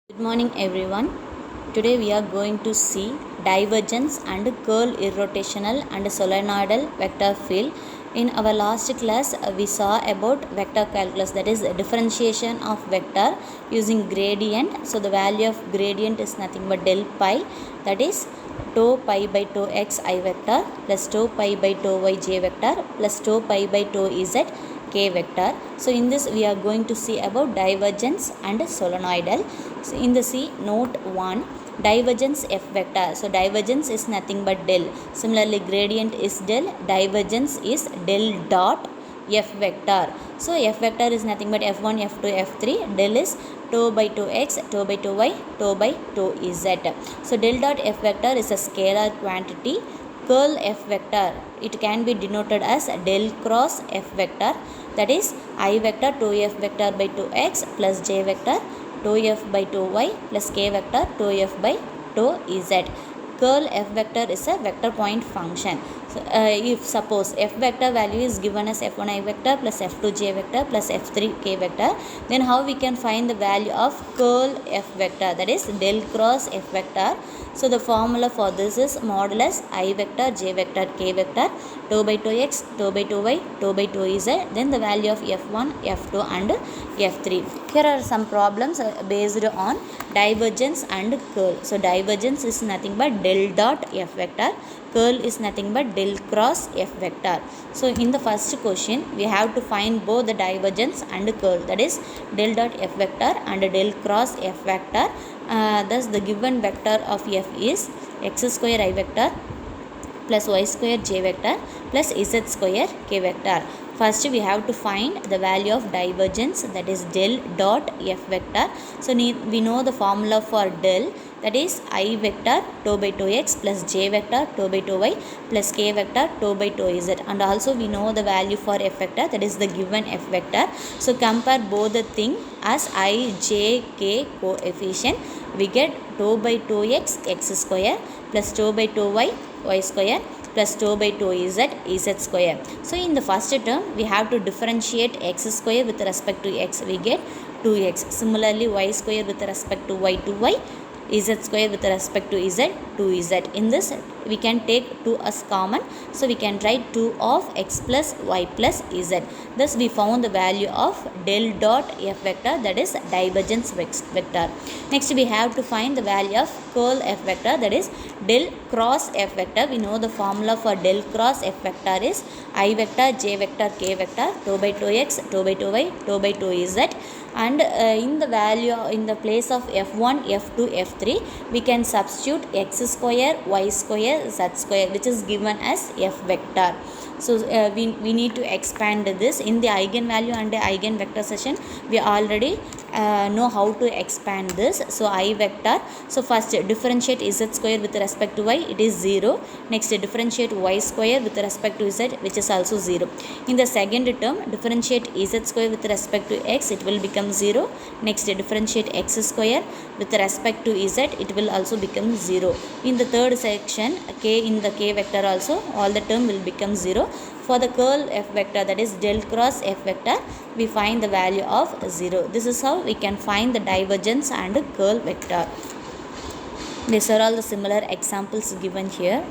Good morning everyone. Today we are going to see divergence and curl irrotational and solenoidal vector field. In our last class we saw about vector calculus, that is differentiation of vector using gradient. So the value of gradient is nothing but del pi, that is tau pi by tau x I vector plus tau pi by tau y j vector plus tau pi by tau z k vector. So in this we are going to see about divergence and solenoidal. So in the C note 1, divergence f vector. So divergence is nothing but del. Similarly gradient is del, divergence is del dot f vector. So f vector is nothing but f1, f2, f3. Del is tau by tau x, tau by tau y, tau by tau z. So del dot f vector is a scalar quantity. Curl f vector, it can be denoted as del cross f vector, that is I vector tau f vector by tau x plus j vector tau f by tau y plus k vector tau f by tau z. Curl f vector is a vector point function. So, if suppose f vector value is given as f1 I vector plus f2 j vector plus f3 k vector, then how we can find the value of curl f vector, that is del cross f vector. So the formula for this is modulus I vector j vector k vector tau by tau x, tau by tau y, tau by tau z, then the value of f1, f2 and f3. Here are some problems based on divergence and curl. So divergence is nothing but del dot f vector, curl is nothing but del cross f vector. So in the first question we have to find both the divergence and curl, that is del dot f vector and del cross f vector. Thus the given vector of f is x square I vector plus y square j vector plus z square k vector. First we have to find the value of divergence, that is del dot f vector. So we know the formula for del, that is I vector tau by tau x plus j vector tau by tau y plus k vector tau by tau z, and also we know the value for f vector, that is the given f vector. So compare both the thing as I, j, k coefficient, we get tau by tau x x square plus tau by tau y y square plus tau by tau z square. So in the first term we have to differentiate x square with respect to x, we get 2x. Similarly y square with respect to y, 2y, z square with respect to z, 2z. In this we can take 2 as common, so we can write 2 of x plus y plus z. Thus we found the value of del dot f vector, that is divergence vector. Next we have to find the value of curl f vector, that is del cross f vector. We know the formula for del cross f vector is I vector j vector k vector tau by tau x, tau by tau y, tau by tau z, and in the value in the place of f1, f2, f3 we can substitute x square y square z square, which is given as f vector. So we need to expand this in the eigenvalue and the eigenvector session. We already know how to expand this. So I vector, so first differentiate z square with respect to y, it is 0. Next differentiate y square with respect to z, which is also 0. In the second term differentiate z square with respect to x, it will become 0. Next differentiate x square with respect to z, it will also become 0. In the third section k, in the k vector also all the term will become 0. For the curl f vector, that is del cross f vector, we find the value of 0. This is how we can find the divergence and curl vector. These are all the similar examples given here.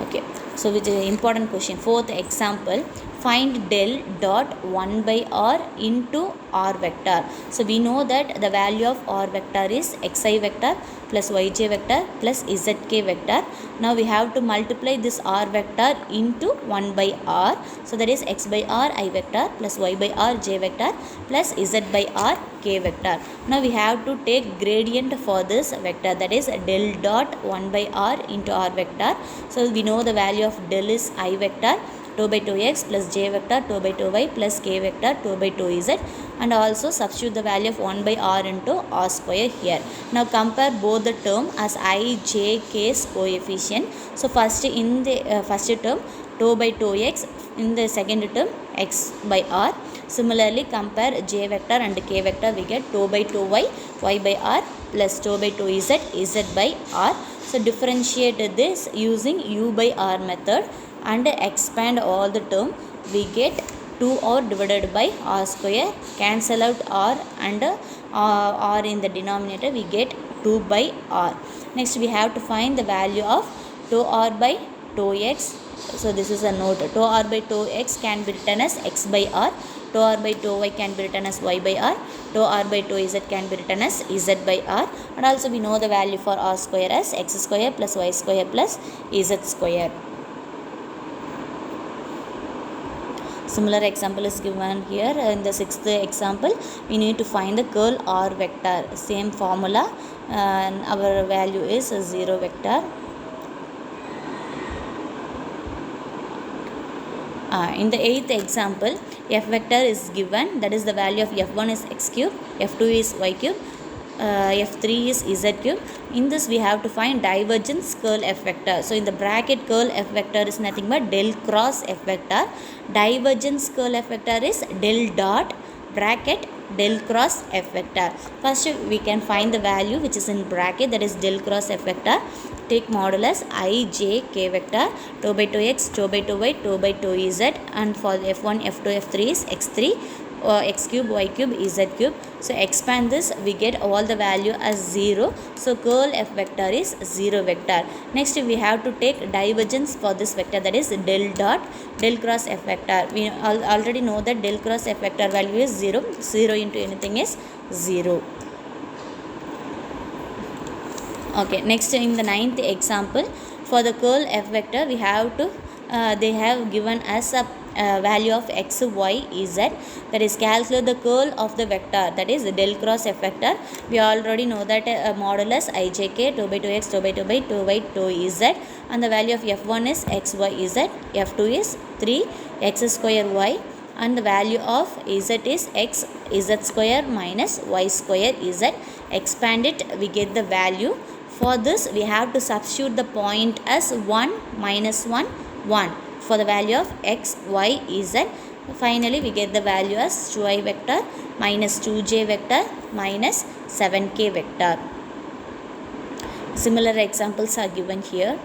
Okay, so which is an important question. Fourth example, find del dot 1 by r into r vector. So we know that the value of r vector is xi vector plus yj vector plus zk vector. Now we have to multiply this r vector into 1 by r. So that is x by r I vector plus y by r j vector plus z by r k vector. Now we have to take gradient for this vector, that is del dot 1 by r into r vector. So we know the value of del is I vector tau by tau x plus j vector tau by tau y plus k vector tau by tau z, and also substitute the value of 1 by r into r square here. Now compare both the term as I, j, k's coefficient. So first in the first term tau by tau x, in the second term x by r. Similarly compare j vector and k vector, we get tau by tau y, y by r plus tau by tau z, z by r. So differentiate this using u by r method and expand all the term, we get 2r divided by r square, cancel out r and r in the denominator, we get 2 by r. Next we have to find the value of 2r by 2x. So this is a note. 2r by 2x can be written as x by r. 2r by 2y can be written as y by r. 2r by 2z can be written as z by r. And also we know the value for r square as x square plus y square plus z square. Similar example is given here. In the sixth example, we need to find the curl r vector. Same formula, and our value is 0 vector. In the eighth example, f vector is given, that is the value of f1 is x cube, f2 is y cube, f3 is z cube. In this we have to find divergence curl f vector. So in the bracket, curl f vector is nothing but del cross f vector. Divergence curl f vector is del dot bracket del cross f vector. First we can find the value which is in bracket, that is del cross f vector. Take modulus I j k vector, 2 by 2x, 2 by 2y, 2 by 2z, and for f1, f2, f3 is x3, x cube, y cube, z cube. So expand this, we get all the value as 0. So curl f vector is 0 vector. Next we have to take divergence for this vector, that is del dot del cross f vector. We already know that del cross f vector value is 0. 0 into anything is 0. Okay, next in the ninth example, for the curl f vector we have to they have given us a value of x, y, z, that is calculate the curl of the vector, that is del cross f vector. We already know that modulus I j k, 2 by 2x, 2 by 2 by 2 by 2z, and the value of f1 is x, y, z, f2 is 3 x square y, and the value of z is x z square minus y square z. Expand it, we get the value. For this we have to substitute the point as 1 minus 1 1 for the value of x, y, z. Finally we get the value as 2i vector minus 2j vector minus 7k vector. Similar examples are given here.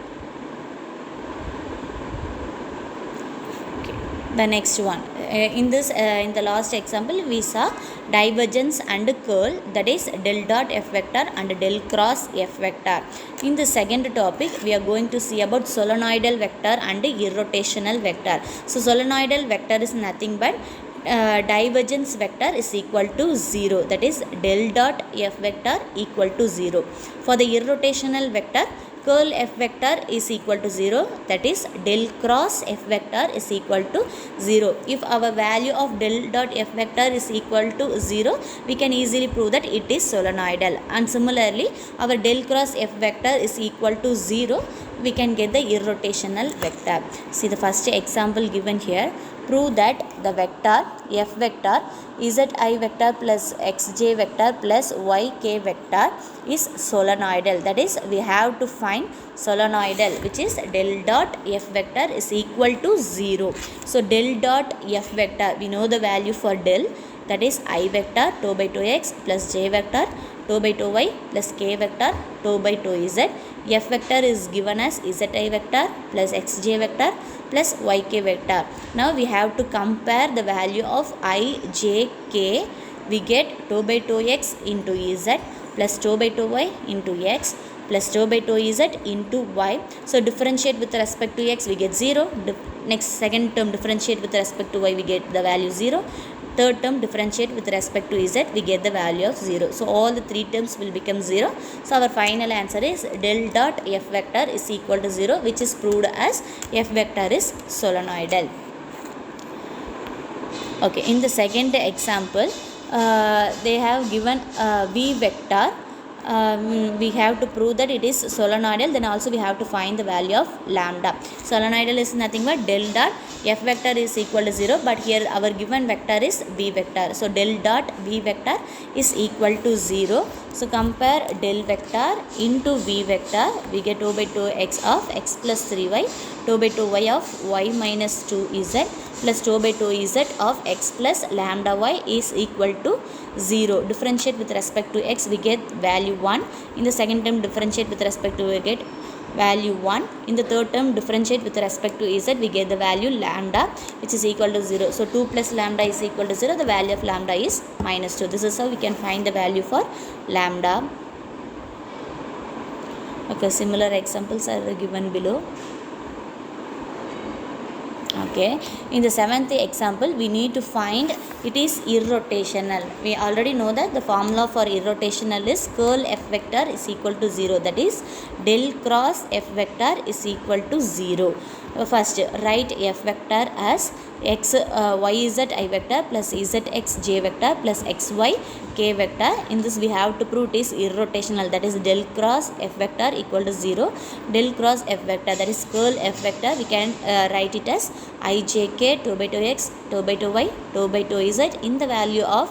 The next one, in the last example we saw divergence and curl, that is del dot f vector and del cross f vector. In the second topic we are going to see about solenoidal vector and irrotational vector. So solenoidal vector is nothing but divergence vector is equal to 0, that is del dot f vector equal to 0. For the irrotational vector, curl f vector is equal to 0, that is del cross f vector is equal to 0. If our value of del dot f vector is equal to 0, we can easily prove that it is solenoidal. And similarly, our del cross f vector is equal to 0, we can get the irrotational vector. See the first example given here. Prove that the vector f vector zi vector plus xj vector plus yk vector is solenoidal. That is, we have to find solenoidal, which is del dot f vector is equal to 0. So del dot f vector, we know the value for del, that is I vector 2 by 2x plus j vector 2 by 2y plus k vector 2 by 2z. F vector is given as zi vector plus xj vector plus yk vector. Now we have to compare the value of I, j, k. We get 2 by 2x into z plus 2 by 2y into x plus 2 by 2z into y. So differentiate with respect to x, we get 0. Next second term differentiate with respect to y, we get the value 0. Third term differentiate with respect to z, we get the value of 0. So all the three terms will become 0. So our final answer is del dot f vector is equal to 0, which is proved as f vector is solenoidal. Okay, in the second example, they have given v vector. We have to prove that it is solenoidal, then also we have to find the value of lambda. Solenoidal is nothing but del dot f vector is equal to 0, but here our given vector is v vector. So del dot v vector is equal to 0. So compare del vector into v vector, we get 2 by 2x of x plus 3y, 2 by 2y of y minus 2z plus 2 by 2z of x plus lambda y is equal to 0. Differentiate with respect to x, we get value 1. In the second term differentiate with respect to, we get value 1. In the third term, differentiate with respect to z, we get the value lambda, which is equal to 0. So 2 plus lambda is equal to 0. The value of lambda is minus 2. This is how we can find the value for lambda. Okay, similar examples are given below. Okay, in the seventh example, we need to find it is irrotational. We already know that the formula for irrotational is curl f vector is equal to 0. That is del cross f vector is equal to 0. First, write f vector as x yz I vector plus zx j vector plus xy k vector. In this we have to prove it is irrotational. That is del cross f vector equal to 0. Del cross f vector, that is curl f vector, we can write it as ijk 2 by 2x 2 by 2y 2 by 2z. In the value of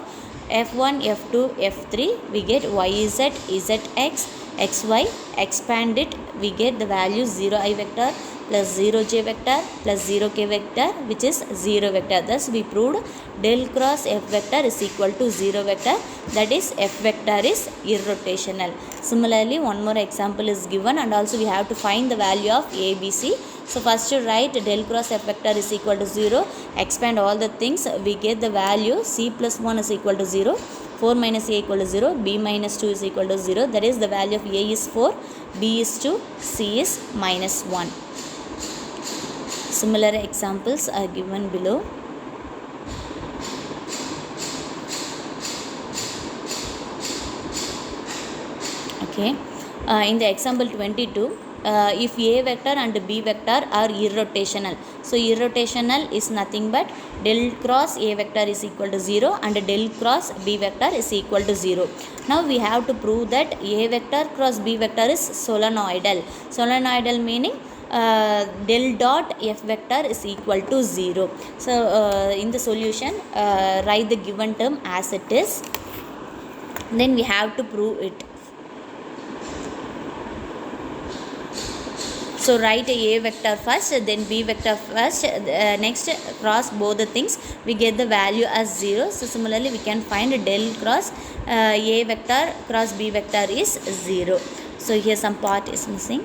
f1 f2 f3 we get yz zx xy. Expand it, we get the value 0 I vector plus 0 j vector plus 0 k vector, which is 0 vector. Thus we proved del cross f vector is equal to 0 vector, that is f vector is irrotational. Similarly, one more example is given, and also we have to find the value of ABC. So first to write del cross f vector is equal to 0, expand all the things, we get the value c plus 1 is equal to 0, 4 minus a equal to 0, b minus 2 is equal to 0. That is the value of a is 4, b is 2, c is minus 1. Similar examples are given below. Okay, in the example 22, if a vector and b vector are irrotational, so irrotational is nothing but del cross a vector is equal to 0 and del cross b vector is equal to 0. Now we have to prove that a vector cross b vector is solenoidal. Solenoidal meaning del dot f vector is equal to 0. So in the solution, write the given term as it is, then we have to prove it. So write a vector first, then b vector first, next cross both the things, we get the value as 0. So similarly we can find del cross a vector cross b vector is 0. So here some part is missing.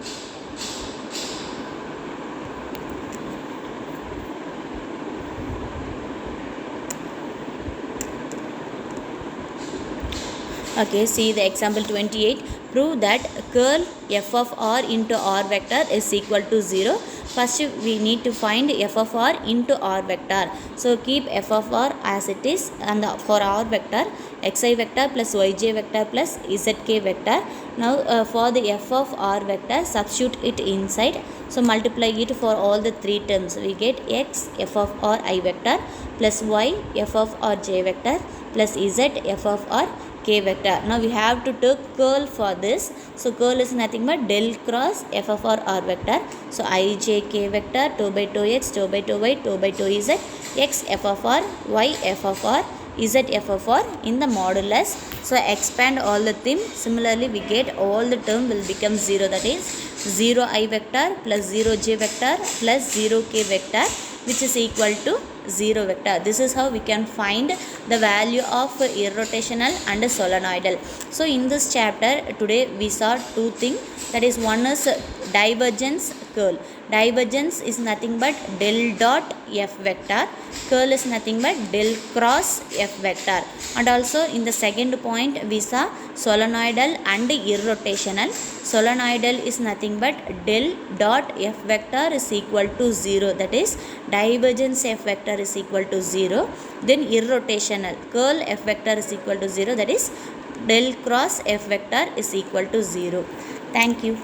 Okay, see the example 28. Prove that curl f of r into r vector is equal to 0. First we need to find f of r into r vector. So keep f of r as it is, and for r vector xi vector plus yj vector plus zk vector. Now for the f of r vector, substitute it inside. So multiply it for all the three terms. We get x f of r I vector plus y f of r j vector plus z f of r k vector. Now we have to take curl for this. So curl is nothing but del cross f of r r vector. So I j k vector 2 by 2x 2 by 2y 2 by 2z x f of r y f of r z f of r in the modulus. So expand all the things. Similarly we get all the term will become 0. That is 0 I vector plus 0 j vector plus 0 k vector, which is equal to 0 vector. This is how we can find the value of irrotational and solenoidal. So in this chapter today we saw two things. That is, one is divergence, curl. Divergence is nothing but del dot f vector. Curl is nothing but del cross f vector. And also in the second point we saw solenoidal and irrotational. Solenoidal is nothing but del dot f vector is equal to 0. That is divergence f vector is equal to 0. Then irrotational, curl f vector is equal to 0. That is del cross f vector is equal to 0. Thank you.